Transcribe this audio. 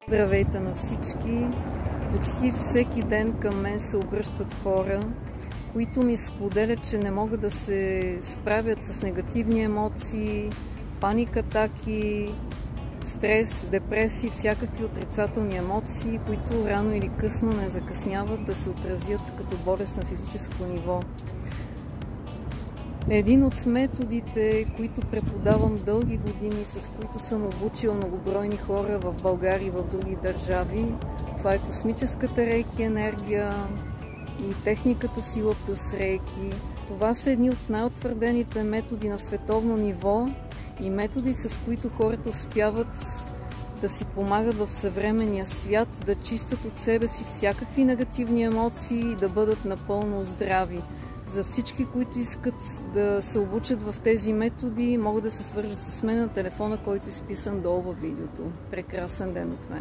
Здравейте на всички! Почти всеки ден към мен се обръщат хора, които ми споделят, че не могат да се справят с негативни емоции, паник-атаки, стрес, депресии, всякакви отрицателни емоции, които рано или късно не закъсняват да се отразят като болест на физическо ниво. Един от методите, които преподавам дълги години, с които съм обучил многобройни хора в България и в други държави, това е космическата рейки енергия и техниката сила плюс рейки. Това са едни от най-утвърдените методи на световно ниво и методи, с които хората успяват да си помагат в съвременния свят, да чистят от себе си всякакви негативни емоции и да бъдат напълно здрави. За всички, които искат да се обучат в тези методи, могат да се свържат с мен на телефона, който е изписан долу във видеото. Прекрасен ден от мен!